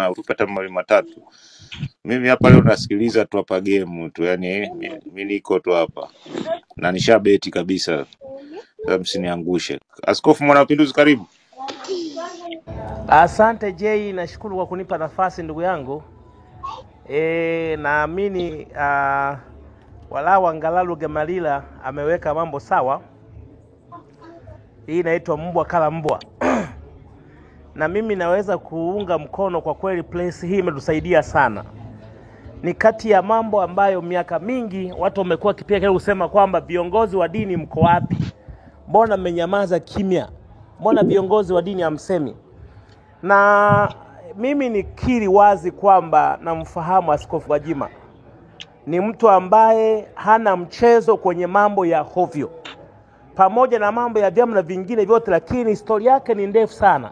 Upata mawili matatu. Mimi hapa leo nasikiliza tu hapa game tu, yani mimi niko tu hapa na nishabeti kabisa. Sasa msiniangushe. Askofu Mwanamapinduzi, karibu. Asante Jay, nashukuru kwa kunipa nafasi ndugu yangu. Naamini walau Angalalu Gemalila ameweka mambo sawa. Hii inaitwa mbwa kala mbwa. Na mimi naweza kuunga mkono kwa kweli, place hii imetusaidia sana. Ni kati ya mambo ambayo miaka mingi watu wamekuwa kipiga kelele kusema kwamba viongozi wa dini mko wapi? Mbona mmenyamaza kimya? Mbona viongozi wa dini hamsemi? Na mimi nikiri wazi kwamba namfahamu Askofu Gwajima. Ni mtu ambaye hana mchezo kwenye mambo ya hovyo. Pamoja na mambo ya vyama na vingine vyote, lakini historia yake ni ndefu sana.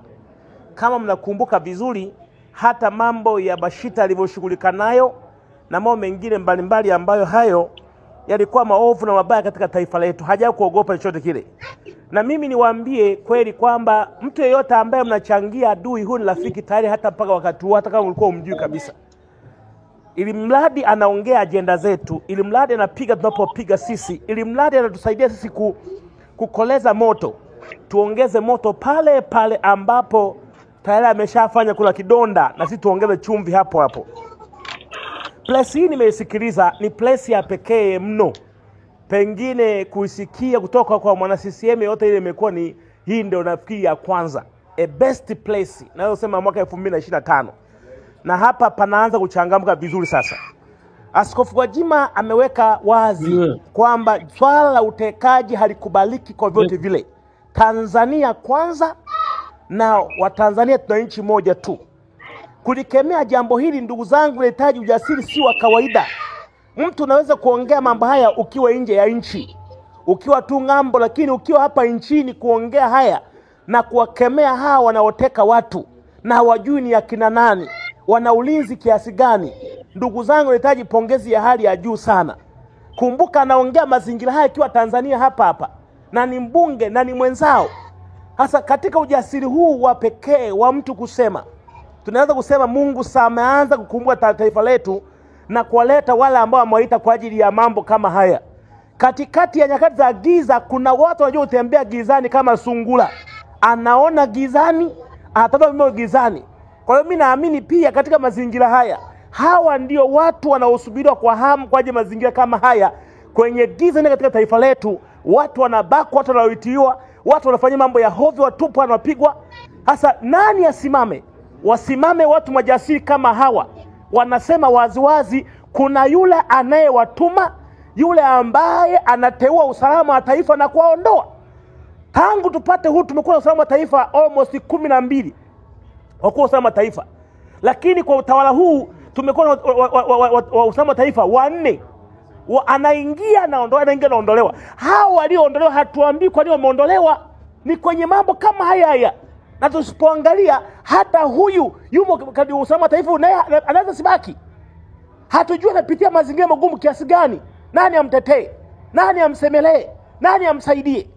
Kama mnakumbuka vizuri, hata mambo ya Bashita alivyoshughulika nayo na mambo mengine mbalimbali ambayo hayo yalikuwa maovu na mabaya katika taifa letu, hajawahi kuogopa chochote kile. Na mimi niwaambie kweli kwamba mtu yeyote ambaye mnachangia adui, huyu ni rafiki tayari, hata mpaka wakati huu, hata kama ulikuwa umjui kabisa. Ili mradi anaongea agenda zetu, ili mradi anapiga tunapopiga sisi, ili mradi anatusaidia sisi kukoleza moto, tuongeze moto pale pale ambapo tayari ameshafanya kula kidonda, na sisi tuongeze chumvi hapo hapo. Place hii nimeisikiliza, ni place ya pekee mno. Pengine kuisikia kutoka kwa mwana CCM yote ile imekuwa ni hii ndio nafikiri ya kwanza. A best place. Naweza kusema mwaka 2025. Na hapa panaanza kuchangamka vizuri sasa. Askofu Gwajima ameweka wazi kwamba swala la utekaji halikubaliki kwa vyote vile. Tanzania kwanza, na Watanzania tuna nchi moja tu. Kulikemea jambo hili ndugu zangu linahitaji ujasiri si wa kawaida. Mtu unaweza kuongea mambo haya ukiwa nje ya nchi, ukiwa tu ngambo, lakini ukiwa hapa nchini kuongea haya na kuwakemea hawa wanaoteka watu na hawajui ni akina nani, wana ulinzi kiasi gani, ndugu zangu linahitaji pongezi ya hali ya juu sana. Kumbuka anaongea mazingira haya ikiwa Tanzania hapa hapa, na ni mbunge na ni mwenzao. Hasa katika ujasiri huu wa pekee wa mtu kusema, tunaweza kusema Mungu ameanza kukumbuka taifa letu na kuwaleta wale ambao amewaita kwa ajili ya mambo kama haya. Katikati ya nyakati za giza kuna watu wanajua kutembea gizani kama sungura. Anaona gizani, anatazama mimo gizani. Kwa hiyo mimi naamini pia katika mazingira haya, hawa ndio watu wanaosubiriwa kwa hamu kwa ajili mazingira kama haya. Kwenye giza ni katika taifa letu, watu wanabakwa, watu wanaoitiwa, watu wanafanya mambo ya hovyo, watupu wanapigwa. Hasa nani asimame? Wasimame watu majasiri kama hawa. Wanasema waziwazi kuna yule anayewatuma, yule ambaye anateua usalama wa taifa na kuwaondoa. Tangu tupate huu tumekuwa na usalama wa taifa almost 12. Wakuwa usalama wa taifa. Lakini kwa utawala huu tumekuwa na usalama wa taifa 4. Anaingia na ondolewa, anaingia na ondolewa. Hao walioondolewa hatuambii kwa nini wameondolewa, ni kwenye mambo kama haya. Na tusipoangalia hata huyu yumo katika usalama wa taifa anaweza sibaki. Hatujui anapitia mazingira magumu kiasi gani. Nani amtetee? Nani amsemelee? Nani amsaidie?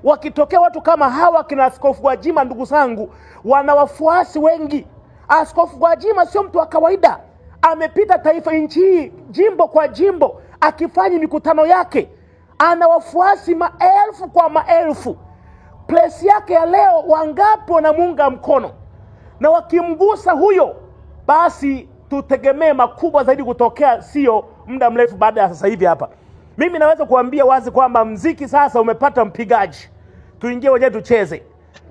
Wakitokea watu kama hawa kina Askofu Gwajima, ndugu zangu, wana wafuasi wengi. Askofu Gwajima sio mtu wa kawaida. Amepita taifa nchi jimbo kwa jimbo akifanya mikutano yake. Ana wafuasi maelfu kwa maelfu. Place yake ya leo wangapi wanamuunga mkono? Na wakimgusa huyo, basi tutegemee makubwa zaidi kutokea sio muda mrefu baada ya sasa hivi hapa. Mimi naweza kuambia wazi kwamba mziki sasa umepata mpigaji. Tuingie wenyewe tucheze.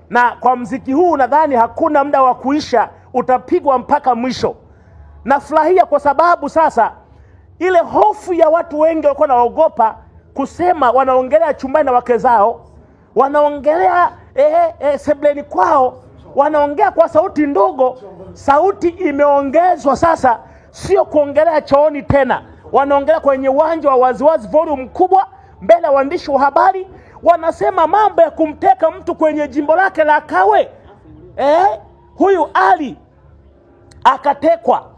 Na kwa mziki huu nadhani hakuna muda wa kuisha, utapigwa mpaka mwisho. Nafurahia kwa sababu sasa ile hofu ya watu wengi walikuwa wanaogopa kusema, wanaongelea chumbani na wake zao, wanaongelea sebleni kwao, wanaongea kwa sauti ndogo. Sauti imeongezwa sasa, sio kuongelea chooni tena. Wanaongelea kwenye uwanja wa waziwazi, volume kubwa, mbele ya waandishi wa habari. Wanasema mambo ya kumteka mtu kwenye jimbo lake la Kawe. Huyu Ali akatekwa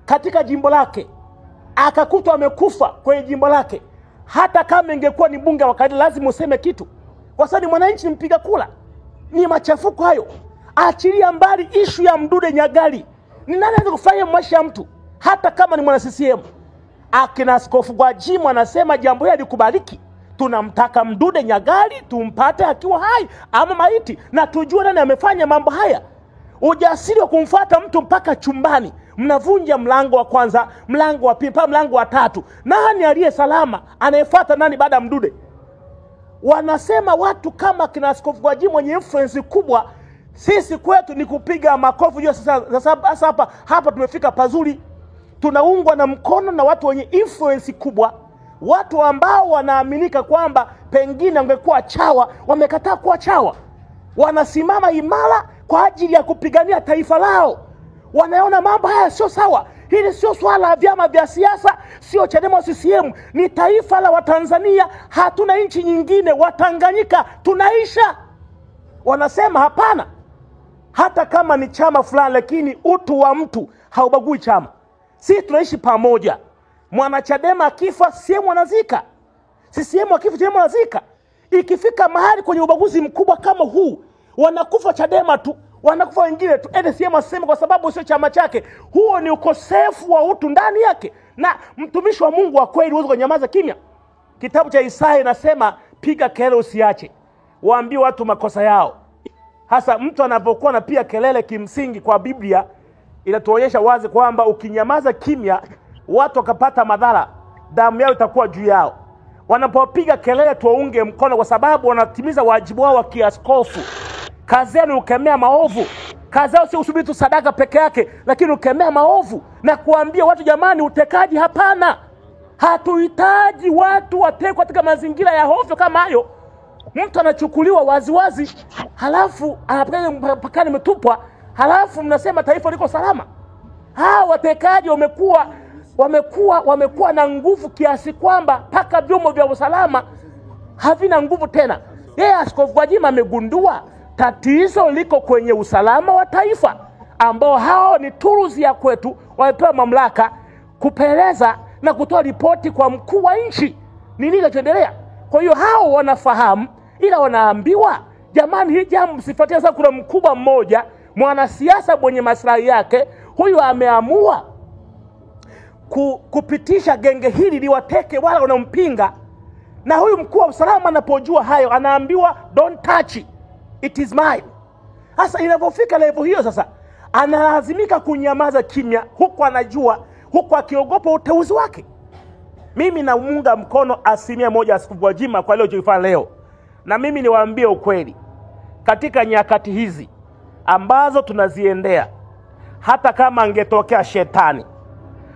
katika jimbo lake, akakutwa amekufa kwenye jimbo lake. Hata kama ingekuwa ni bunge wakati lazima useme kitu, kwa sababu mwananchi mpiga kula. Ni machafuko hayo. Achilia mbali ishu ya Mdude Nyagali. Ni nani anaweza kufanya maisha ya mtu hata kama ni mwana CCM? Akina Askofu Gwajima anasema jambo hili likubaliki. Tunamtaka Mdude Nyagali tumpate akiwa hai ama maiti, na tujue nani amefanya mambo haya. Ujasiri wa kumfuata mtu mpaka chumbani, mnavunja mlango wa kwanza, mlango wa pili, mlango wa tatu. Nani aliye salama? Anayefuata nani baada ya Mdude? Wanasema watu kama kina Askofu Gwajima mwenye influence kubwa, sisi kwetu ni kupiga makofi. Jua sasa hapa tumefika pazuri. Tunaungwa na mkono na watu wenye influence kubwa, watu ambao wanaaminika kwamba pengine wangekuwa chawa, wamekataa kuwa chawa. Wanasimama imara kwa ajili ya kupigania taifa lao. Wanaona mambo haya sio sawa. Hili sio swala la vyama vya siasa, sio Chadema CCM, ni taifa la Watanzania. Hatuna nchi nyingine, Watanganyika tunaisha. Wanasema hapana, hata kama ni chama fulani, lakini utu wa mtu haubagui chama. Sisi tunaishi pamoja. Mwana Chadema akifa CCM anazika, CCM akifa CCM anazika. Ikifika mahali kwenye ubaguzi mkubwa kama huu, wanakufa Chadema tu, wanakufa wengine tu, CCM asema kwa sababu sio chama chake. Huo ni ukosefu wa utu ndani yake. Na mtumishi wa Mungu wa kweli huwezi kunyamaza kimya. Kitabu cha Isaya inasema piga kelele usiache, waambie watu makosa yao. Hasa mtu anapokuwa anapiga kelele, kimsingi kwa Biblia inatuonyesha wazi kwamba ukinyamaza kimya, watu wakapata madhara, damu yao itakuwa juu yao. Wanapopiga kelele tuwaunge mkono, kwa sababu wanatimiza wajibu wao wa kiaskofu. Kazi yao ni ukemea maovu. Kazi yao sio usubiri tu sadaka peke yake, lakini ukemea maovu na kuambia watu jamani, utekaji hapana. Hatuhitaji watu watekwe katika mazingira ya hovyo kama hayo. Mtu anachukuliwa waziwazi, halafu anapelekwa mpakani metupwa, halafu mnasema taifa liko salama. Hawa watekaji wamekuwa na nguvu kiasi kwamba paka vyombo vya usalama havina nguvu tena. Yeye Askofu Gwajima amegundua tatizo liko kwenye usalama wa taifa, ambao hao ni tools ya kwetu, wamepewa mamlaka kupeleza na kutoa ripoti kwa mkuu wa nchi nini kinachoendelea. Kwa hiyo hao wanafahamu, ila wanaambiwa jamani, hii jambo msifuatie. Sasa kuna mkubwa mmoja, mwanasiasa mwenye maslahi yake, huyu ameamua kupitisha genge hili liwateke wala wanampinga. Na huyu mkuu wa usalama anapojua hayo, anaambiwa don't touch it is mine. Sasa inapofika level hiyo, sasa analazimika kunyamaza kimya, huku anajua, huku akiogopa uteuzi wake. Mimi namunga mkono 100% Askofu Gwajima kwa leo jifanya leo. Na mimi niwaambie ukweli, katika nyakati hizi ambazo tunaziendea, hata kama angetokea shetani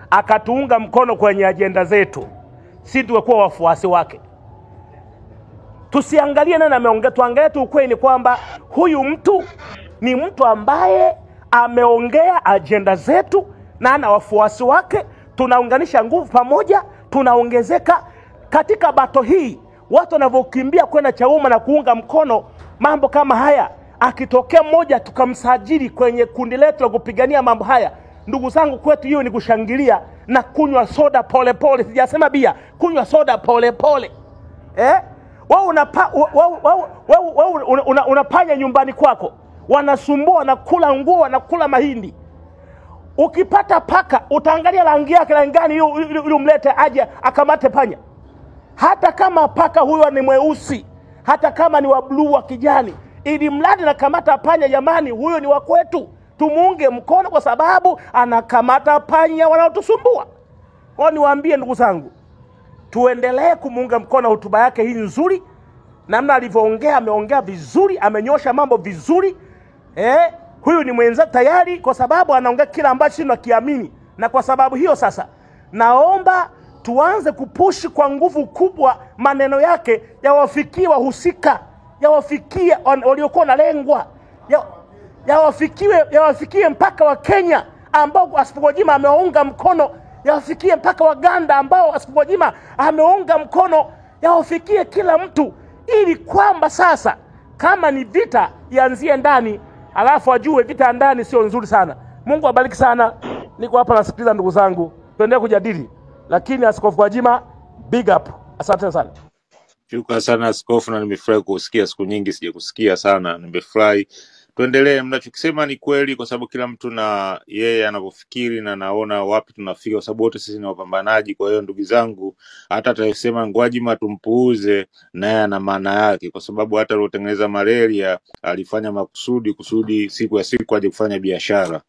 akatuunga mkono kwenye ajenda zetu, sisi tungekuwa wafuasi wake. Tusiangalie nani ameongea, tuangalie tu ukweli kwamba huyu mtu ni mtu ambaye ameongea ajenda zetu na ana wafuasi wake. Tunaunganisha nguvu pamoja, tunaongezeka katika bato hii. Watu wanavyokimbia kwenda Chauma na kuunga mkono mambo kama haya, akitokea mmoja tukamsajili kwenye kundi letu la kupigania mambo haya, ndugu zangu, kwetu hiyo ni kushangilia na kunywa soda pole pole. Sijasema bia, kunywa soda pole pole. Unapanya nyumbani kwako, wanasumbua, wanakula nguo, wanakula mahindi. Ukipata paka, utaangalia rangi yake, rangi gani ili umlete aje akamate panya. Hata kama paka huyo ni mweusi, hata kama ni wa blue wa kijani, ili mradi anakamata panya, jamani, huyo ni wa kwetu. Tumuunge mkono kwa sababu anakamata panya wanaotusumbua. Kwa niwaambie ndugu zangu, tuendelee kumuunga mkono. Hotuba yake hii nzuri, namna alivyoongea, ameongea vizuri, amenyosha mambo vizuri. Huyu ni mwenza tayari, kwa sababu anaongea kila ambacho tunakiamini. Na kwa sababu hiyo sasa, naomba tuanze kupushi kwa nguvu kubwa maneno yake yawafikie wahusika, yawafikie waliokuwa nalengwa, yawafikie mpaka wa Kenya ambao Askofu Gwajima ameunga mkono, yawafikie mpaka Waganda ambao Askofu Gwajima ameunga mkono, yawafikie kila mtu, ili kwamba sasa kama ni vita ianzie ndani, alafu ajue vita ndani sio nzuri sana. Mungu abariki sana. Niko hapa nasikiliza ndugu zangu, tuendelee kujadili. Lakini Askofu Gwajima, big up. Asante sana. Shukrani sana Askofu, na nimefurahi kusikia, siku nyingi sijakusikia sana. Nimefurahi tuendelee. Mnachokisema ni kweli, kwa sababu kila mtu na yeye anavyofikiri na naona wapi tunafika, kwa sababu wote sisi ni wapambanaji. Kwa hiyo ndugu zangu, hata atasema Gwajima tumpuuze, naye ana maana yake, kwa sababu hata aliotengeneza malaria alifanya makusudi kusudi siku ya siku aje kufanya biashara.